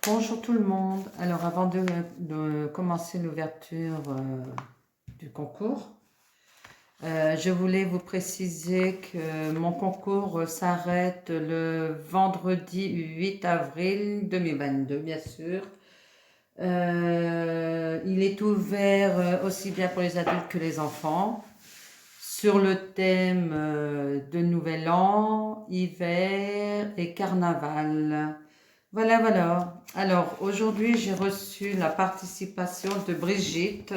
Bonjour tout le monde. Alors avant de commencer l'ouverture du concours, je voulais vous préciser que mon concours s'arrête le vendredi 8 avril 2022, bien sûr. Il est ouvert aussi bien pour les adultes que les enfants, sur le thème de Nouvel An, hiver et carnaval. Voilà, voilà. Alors, aujourd'hui, j'ai reçu la participation de Brigitte.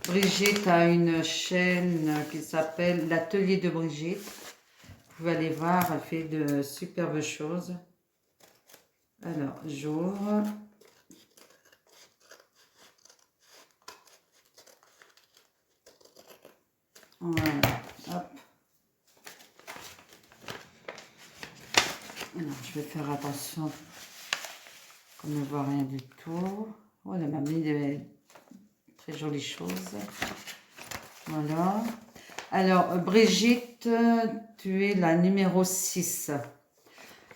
Brigitte a une chaîne qui s'appelle l'Atelier de Brigitte. Vous pouvez aller voir, elle fait de superbes choses. Alors, j'ouvre. Voilà, hop. Alors, je vais faire attention qu'on ne voit rien du tout. Oh, elle m'a mis des très jolies choses. Voilà. Alors, Brigitte, tu es la numéro 6.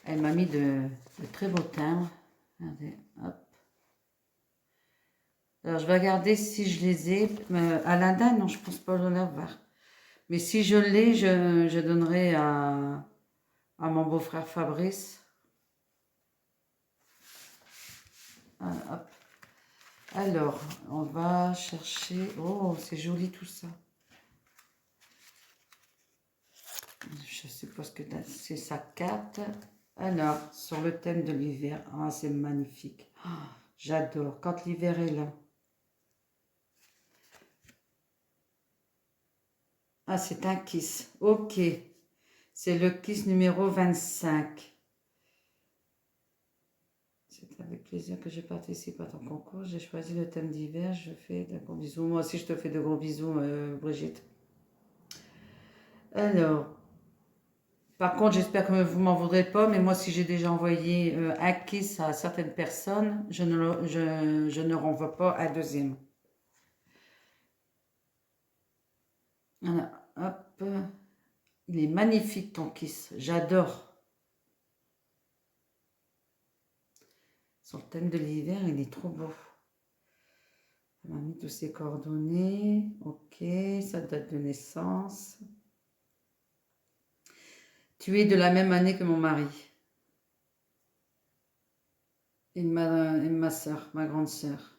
Elle m'a mis de très beaux timbres. Regardez, hop. Alors, je vais regarder si je les ai. Aladdin, non, je pense pas l'avoir. Mais si je l'ai, je donnerai à mon beau-frère Fabrice. Ah, hop. Alors, on va chercher... Oh, c'est joli tout ça. Je suppose que c'est sa carte. Alors, sur le thème de l'hiver. Ah, c'est magnifique. Oh, j'adore. Quand l'hiver est là. Ah, c'est un kiss. Ok. C'est le kiss numéro 25. C'est avec plaisir que je participe à ton concours. J'ai choisi le thème d'hiver. Je fais de gros bisous. Moi aussi, je te fais de gros bisous, Brigitte. Alors, par contre, j'espère que vous m'en voudrez pas, mais moi, si j'ai déjà envoyé un kiss à certaines personnes, je ne renvoie pas un deuxième. Voilà, hop. Il est magnifique ton kiss. J'adore. Sur le thème de l'hiver, il est trop beau. Elle m'a mis tous ses coordonnées. Ok, sa date de naissance. Tu es de la même année que mon mari. Et ma soeur, ma grande soeur.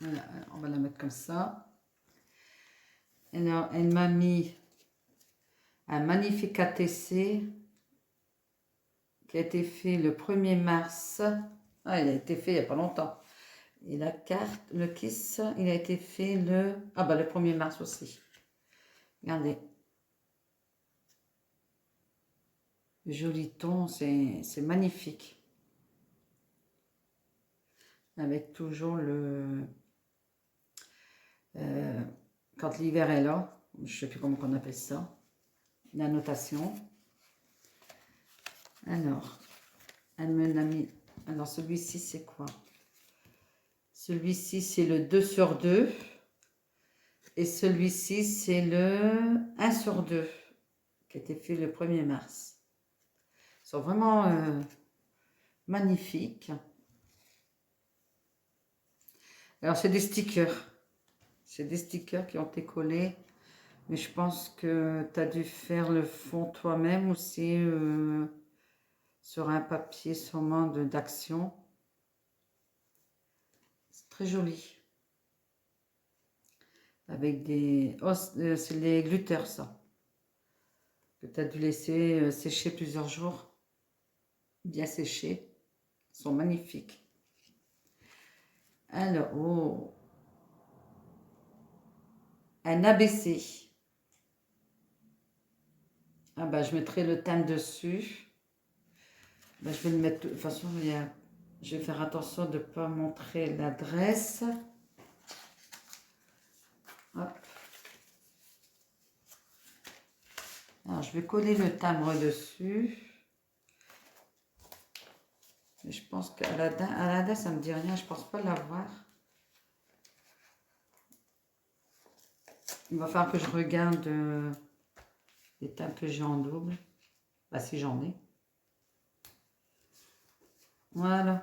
Voilà, on va la mettre comme ça. Alors, elle m'a mis un magnifique ATC qui a été fait le 1er mars. Ah, il a été fait il n'y a pas longtemps. Et la carte, le kiss, il a été fait le... Ah bah le 1er mars aussi. Regardez. Le joli ton, c'est magnifique. Avec toujours le... quand l'hiver est là, je ne sais plus comment on appelle ça, la notation. Alors, elle me l'a mis... Alors celui-ci, c'est quoi? Celui-ci, c'est le 2 sur 2. Et celui-ci, c'est le 1 sur 2, qui a été fait le 1er mars. Ils sont vraiment magnifiques. Alors, c'est des stickers. C'est des stickers qui ont été collés. Mais je pense que tu as dû faire le fond toi-même aussi sur un papier sûrement d'action. C'est très joli. Avec des... Oh, c'est les glitters, ça. Que tu as dû laisser sécher plusieurs jours. Bien sécher. Ils sont magnifiques. Alors, oh, un ABC. Ah bah, je mettrai le thème dessus. Bah, je vais le mettre... De toute façon, je vais faire attention de ne pas montrer l'adresse. Hop. Alors, je vais coller le timbre dessus. Mais je pense qu'Aladin, ça ne me dit rien. Je ne pense pas l'avoir. Il va falloir que je regarde les timbres que j'ai en double. Ah si, j'en ai. Voilà.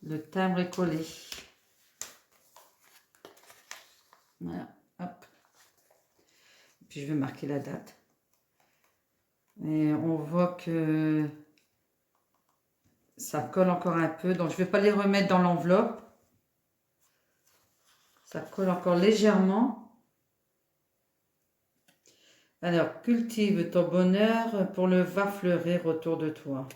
Le timbre est collé. Voilà, hop. Puis je vais marquer la date. Et on voit que ça colle encore un peu. Donc je ne vais pas les remettre dans l'enveloppe. Ça colle encore légèrement. Alors, cultive ton bonheur pour le va fleurir autour de toi.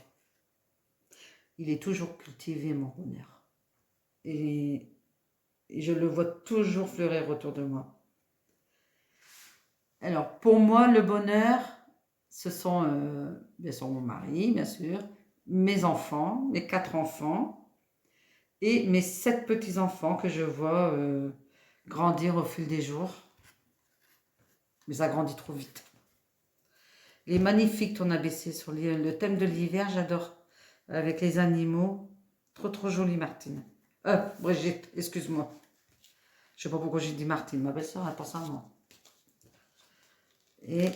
Il est toujours cultivé, mon bonheur. Et je le vois toujours fleurir autour de moi. Alors, pour moi, le bonheur, ce sont bien sûr mon mari, bien sûr, mes enfants, mes 4 enfants et mes 7 petits-enfants que je vois grandir au fil des jours. Mais ça grandit trop vite. Les magnifiques ton ABC sur le thème de l'hiver, j'adore. Avec les animaux. Trop, trop jolie, Martine. Brigitte, excuse-moi. Je sais pas pourquoi j'ai dit Martine. Ma belle-sœur, elle pense à moi. Et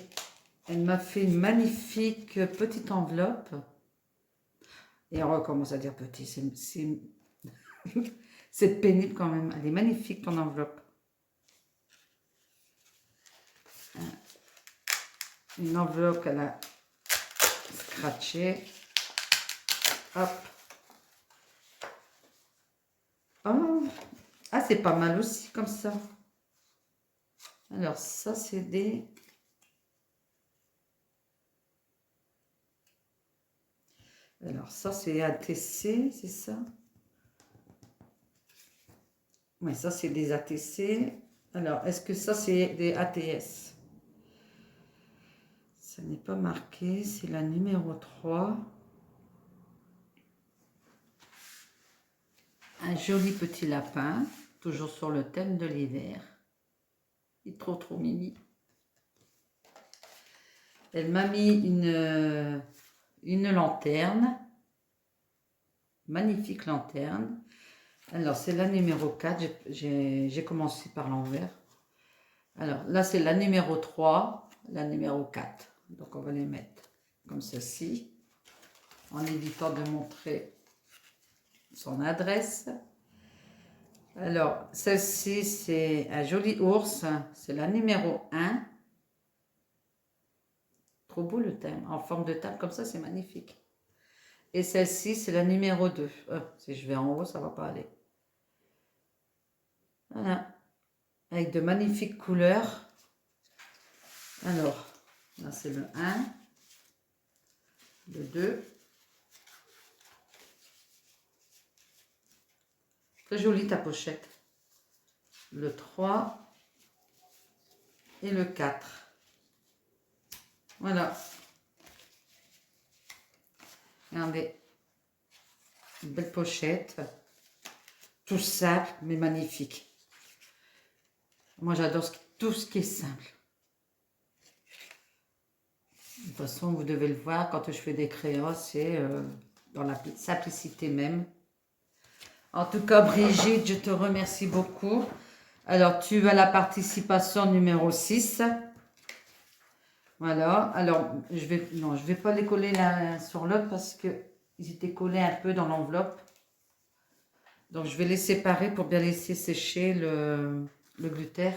elle m'a fait une magnifique petite enveloppe. Et on recommence à dire petit. C'est pénible quand même. Elle est magnifique, ton enveloppe. Une enveloppe qu'elle a scratchée. Hop. Oh. Ah, c'est pas mal aussi comme ça. Alors, ça, c'est des... Alors, ça, c'est ATC, c'est ça? Oui, ça, c'est des ATC. Alors, est-ce que ça, c'est des ATS? Ça n'est pas marqué, c'est la numéro 3. Un joli petit lapin, toujours sur le thème de l'hiver. Il est trop, trop mimi. Elle m'a mis une lanterne. Magnifique lanterne. Alors, c'est la numéro 4. J'ai commencé par l'envers. Alors, là, c'est la numéro 3, la numéro 4. Donc, on va les mettre comme ceci, en évitant de montrer son adresse. Alors, celle-ci, c'est un joli ours. C'est la numéro 1. Trop beau le thème. En forme de table comme ça, c'est magnifique. Et celle-ci, c'est la numéro 2. Si je vais en haut, ça ne va pas aller. Voilà. Avec de magnifiques couleurs. Alors, là, c'est le 1. Le 2. Très jolie ta pochette. Le 3. Et le 4. Voilà. Regardez. Une belle pochette. Tout simple, mais magnifique. Moi, j'adore tout ce qui est simple. De toute façon, vous devez le voir, quand je fais des crayons, c'est dans la simplicité même. En tout cas, Brigitte, je te remercie beaucoup. Alors, tu as la participation numéro 6. Voilà. Alors, je vais pas les coller là sur l'autre parce qu'ils étaient collés un peu dans l'enveloppe. Donc, je vais les séparer pour bien laisser sécher le glitter.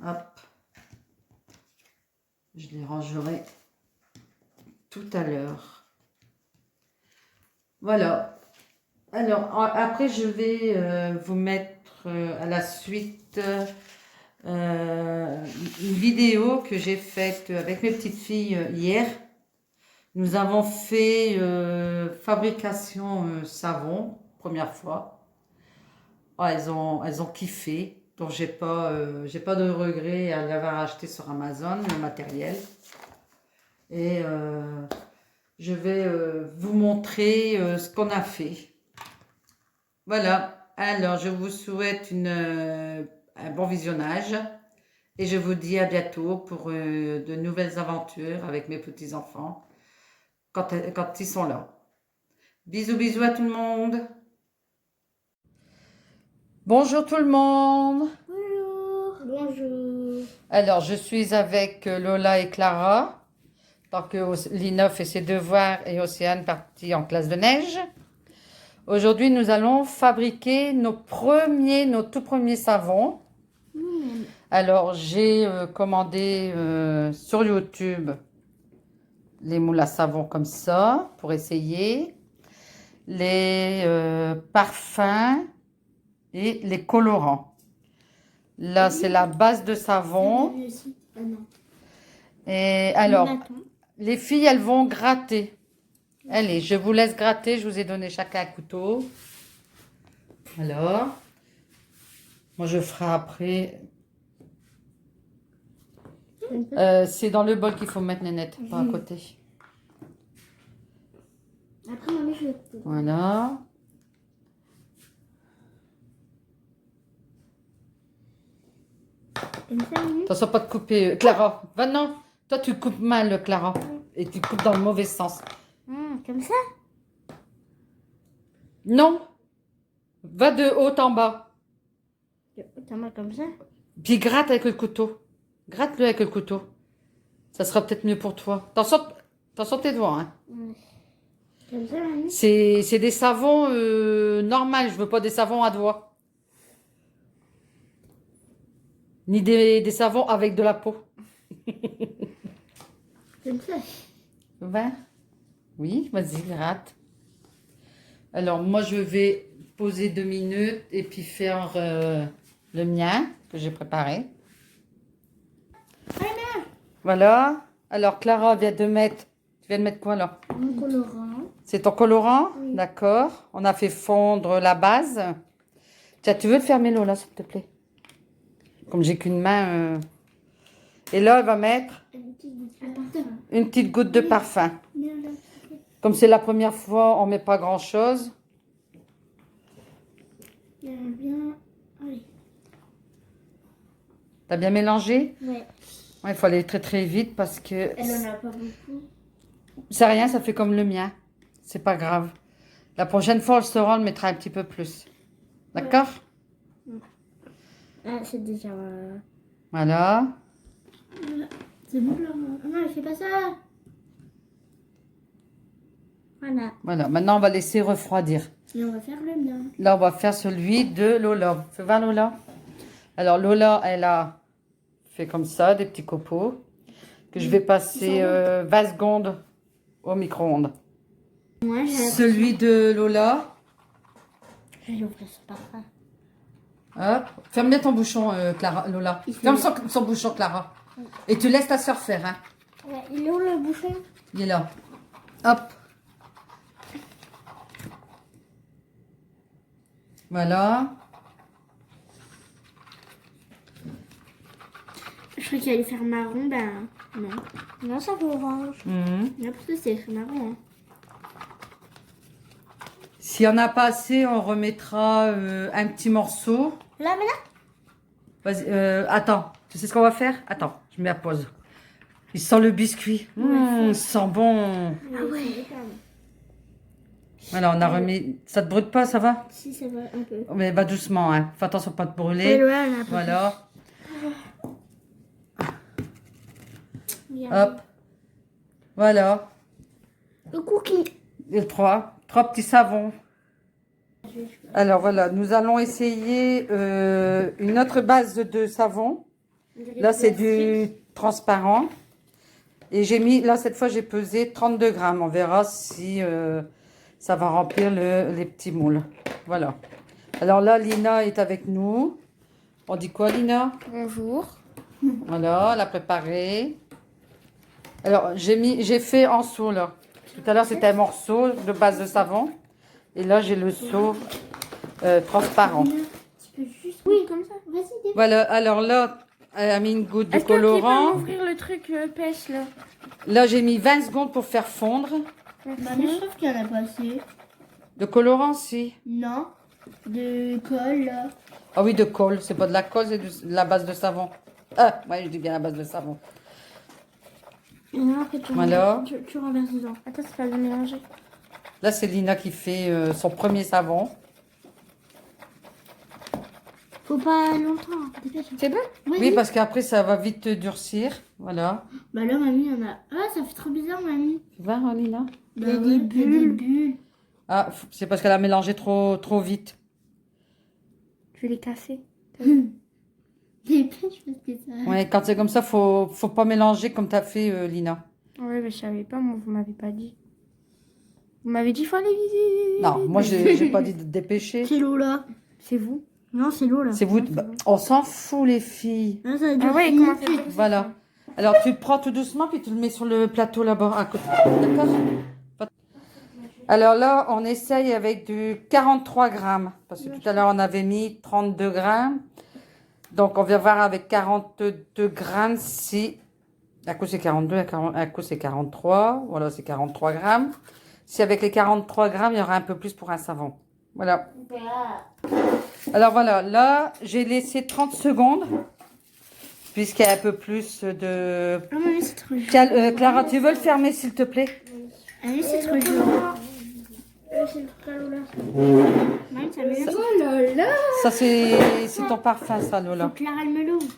Hop. Je les rangerai tout à l'heure. Voilà. Alors, après, je vais vous mettre à la suite une vidéo que j'ai faite avec mes petites filles hier. Nous avons fait fabrication savon, première fois. Oh, elles ont kiffé. Donc, j'ai pas de regret à l'avoir acheté sur Amazon, le matériel. Et je vais vous montrer ce qu'on a fait. Voilà. Alors, je vous souhaite un bon visionnage. Et je vous dis à bientôt pour de nouvelles aventures avec mes petits-enfants quand ils sont là. Bisous, bisous à tout le monde. Bonjour tout le monde. Bonjour. Bonjour. Alors, je suis avec Lola et Clara. Tant que Lina fait ses devoirs et Océane partie en classe de neige. Aujourd'hui, nous allons fabriquer nos tout premiers savons. Alors, j'ai commandé sur YouTube les moules à savon comme ça pour essayer. Les parfums et les colorants. Là, c'est la base de savon. Et alors, les filles, elles vont gratter. Allez, je vous laisse gratter. Je vous ai donné chacun un couteau. Alors, moi, je ferai après. C'est dans le bol qu'il faut mettre, Nénette, pas à côté. Après, maman, je vais... Voilà. Attention, pas de couper. Clara, va non. Toi, tu coupes mal, Clara. Et tu coupes dans le mauvais sens. Comme ça? Non. Va de haut en bas. T'en as comme ça? Puis gratte avec le couteau. Gratte-le avec le couteau. Ça sera peut-être mieux pour toi. T'en sors tes doigts, hein. Comme ça, mamie? C'est des savons normaux. Je veux pas des savons à doigts. Ni des savons avec de la peau. Comme ça? Va. Oui, vas-y, gratte. Alors, moi, je vais poser 2 minutes et puis faire le mien que j'ai préparé. Voilà. Alors, Clara vient de mettre... Tu viens de mettre quoi, là? Mon colorant. C'est ton colorant? Oui. D'accord. On a fait fondre la base. Tiens, tu veux le fermer, Lola, s'il te plaît? Comme j'ai qu'une main... Et là, elle va mettre une petite goutte de parfum. Comme c'est la première fois, on met pas grand-chose. Bien. Allez. T'as bien mélangé? Ouais. Ouais, il faut aller très très vite parce que... Elle en a pas beaucoup. C'est rien, ça fait comme le mien. C'est pas grave. La prochaine fois, on le saura, on le mettra un petit peu plus. D'accord? Ah, c'est déjà... Voilà. C'est bon, là. Non, fais pas ça. Voilà. Voilà, maintenant on va laisser refroidir. Et on va faire le mien. Là, on va faire celui de Lola. Fais voir, Lola. Alors, Lola, elle a fait comme ça, des petits copeaux, que je vais passer 20 secondes au micro-ondes. Moi, Celui de Lola. je vais ouvrir ce parfum. Hop. Ferme bien ton bouchon, Clara, Lola. Ferme son bouchon, Clara. Et tu laisses ta soeur faire, hein. Ouais, il est où le bouchon? Il est là. Hop. Voilà. Je croyais qu'il allait faire marron, ben non. Non, ça fait orange. Mhm. Non, parce que c'est marron. Hein. S'il n'y en a pas assez, on remettra un petit morceau. Là, mais là? Vas-y, attends, tu sais ce qu'on va faire? Attends, je mets à pause. Il sent le biscuit. Il sent bon. Ah ouais. Voilà, on a remis... Ça te brûle pas, ça va? Si, ça va un peu. Mais va doucement, hein. Fais attention pas te brûler. Voilà. Hop. Voilà. Le cookie. Et trois petits savons. Alors voilà, nous allons essayer une autre base de savon. Là, c'est du transparent. Et j'ai mis, là, cette fois, j'ai pesé 32 grammes. On verra si ça va remplir les petits moules. Voilà. Alors là, Lina est avec nous. On dit quoi, Lina? Bonjour. Voilà, elle a préparé. Alors, j'ai fait en seau, là. Tout à l'heure, c'était un morceau de base de savon. Et là, j'ai le seau transparent. Tu peux juste... Oui, comme ça. Vas-y, Voilà, alors là, elle a mis une goutte de colorant. ouvrir le truc pêche, là? Là, j'ai mis 20 secondes pour faire fondre. Mamie, je trouve qu'il y en a pas assez. De colorant, si. Non. De colle, là. Ah oui, de colle. C'est pas de la colle, c'est de la base de savon. Ah, ouais, je dis bien la base de savon. Non, après, Voilà. tu renverses dedans. Attends, c'est pas de mélanger. Là, c'est Lina qui fait son premier savon. Faut pas longtemps. Dépêche. C'est bon? Oui, parce qu'après, ça va vite durcir. Voilà. Bah là, mamie, on a... Ah, ça fait trop bizarre, mamie. Tu vois, Lina? Il y a des bulles. Ah, c'est parce qu'elle a mélangé trop vite. Je vais les casser. Dépêche parce que ça... Ouais, quand c'est comme ça, faut pas mélanger comme t'as fait, Lina. Ouais, mais je savais pas, moi, vous m'avez pas dit. Vous m'avez dit, faut aller viser. Non, moi, j'ai pas dit de te dépêcher. C'est l'eau, là. C'est vous? Non, c'est l'eau, là. C'est vous. Bah, on s'en fout, les filles. Ah, ça Ah ouais, comment ça fait? Voilà. Alors, tu le prends tout doucement, puis tu le mets sur le plateau là-bas, à côté. D'accord? Alors là, on essaye avec du 43 grammes. Parce que tout à l'heure, on avait mis 32 grammes. Donc, on va voir avec 42 grammes si... À coup, c'est 42, à coup, c'est 43. Voilà, c'est 43 grammes. Si avec les 43 grammes, il y aura un peu plus pour un savon. Voilà. Alors voilà, là, j'ai laissé 30 secondes. Puisqu'il y a un peu plus de... Ah, mamie, c'est trop joli. Clara, tu veux le fermer, s'il te plaît? Ah, oui, c'est trop joli. C'est le frère Lola. Mamie, ça m'énerve. Oh là là! Ça, c'est ton parfum, ça, Lola. Faut que Clara, elle me l'ouvre.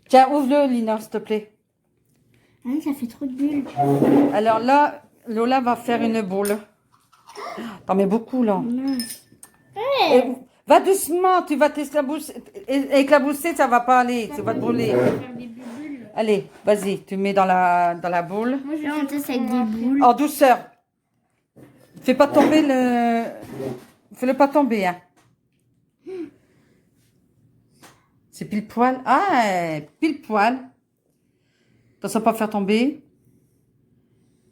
Tiens, ouvre-le, Lina, s'il te plaît. Ah oui, ça fait trop de bulles. Alors là, Lola va faire une boule. T'en mets beaucoup, là. Mince. Et va doucement, tu vas t'éclabousser. Éclabousser, ça va pas aller, ça va te brûler. Faire des bulles. Allez, vas-y, tu mets dans la boule. Moi, Là, on teste avec des boules. En douceur. Fais pas tomber le... Fais-le pas tomber, hein. C'est pile poil. Ah, pile poil. Attention à pas faire tomber.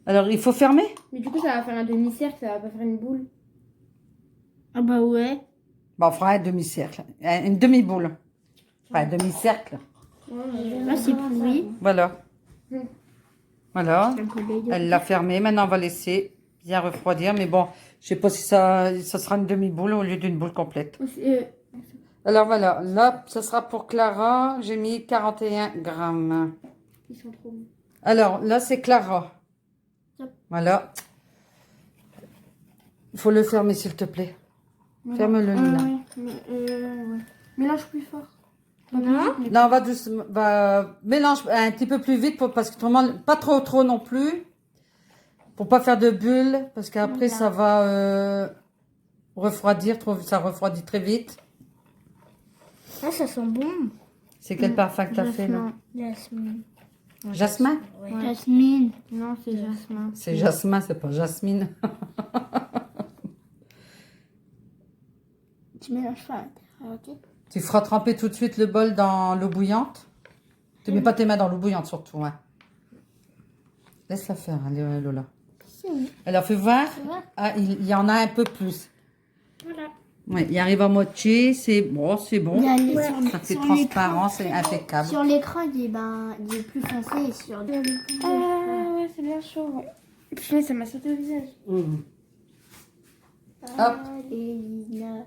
Alors, il faut fermer. Mais du coup, ça va faire un demi-cercle, ça va pas faire une boule. Ah bah ouais. Bon, on fera un demi-cercle. Une demi-boule. Enfin, un demi-cercle. Là, c'est pourri. Voilà. Voilà. Un peu dégueu. Elle l'a fermé. Maintenant, on va laisser bien refroidir. Mais bon, je sais pas si ça sera une demi-boule au lieu d'une boule complète. Alors voilà. Là, ce sera pour Clara. J'ai mis 41 grammes. Ils sont trop bons. Alors, là, c'est Clara. Hop. Voilà. Il faut le fermer, s'il te plaît. Ferme-le, Lina. Mélange plus fort. Non. Non, on va doucement. Mélange un petit peu plus vite parce que autrement, pas trop non plus. Pour pas faire de bulles. Parce qu'après, ça va refroidir. Ça refroidit très vite. Ah, ça sent bon. C'est quel parfum que t'as fait, là? Jasmine. Jasmin? Jasmine. Non, c'est jasmin. C'est Jasmin, c'est pas Jasmine. Tu mélanges pas à l'intérieur, ok? Tu feras tremper tout de suite le bol dans l'eau bouillante. Tu mets pas tes mains dans l'eau bouillante, surtout. Hein. Laisse-la faire, hein, Lola. Alors, fais voir. Ah, il y en a un peu plus. Voilà. Oui, il arrive à moitié. C'est bon, c'est bon. Il y a les- Ça fait sur transparent, c'est impeccable. Sur l'écran, il est plus foncé. Et sur le... Ah ouais, c'est bien chaud. Ouais. Putain, ça m'a sauté au visage. Mhm. Ah, et Lina.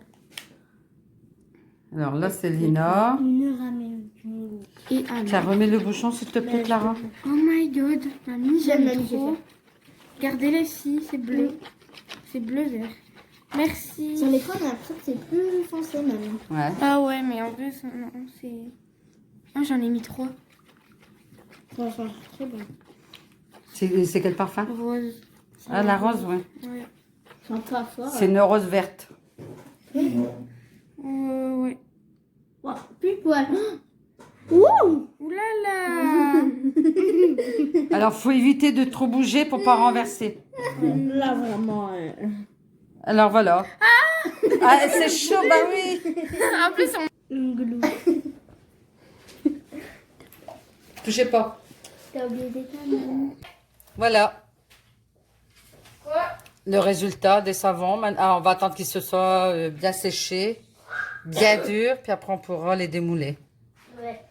Alors là, c'est Lina. Une ramène. Et Anna. Tiens, remets le bouchon, s'il te plaît, Clara. Oh my god, mamie, J'aime j'aime la trop. Regardez-les ici, c'est bleu. C'est bleu-vert. Merci. Sur l'écran, on a l'impression que c'est plus foncé même. Ouais. Ah ouais, mais en vrai, non, c'est... Ah, j'en ai mis 3. Ça sent très bon. C'est quel parfum? Rose. Ah, la rose, ouais. Ouais. Ça sent pas fort. C'est une rose verte. Ouais. Wow, plus poil. Ouh! Ouh là là. Alors, faut éviter de trop bouger pour pas renverser. Là, vraiment. Alors, voilà. Ah, c'est chaud, bah oui. En plus, on... Glou. Touchez pas. T'as oublié d'éteindre. Voilà. Le résultat des savons. On va attendre qu'ils se soient bien séchés, bien durs, puis après on pourra les démouler. Ouais.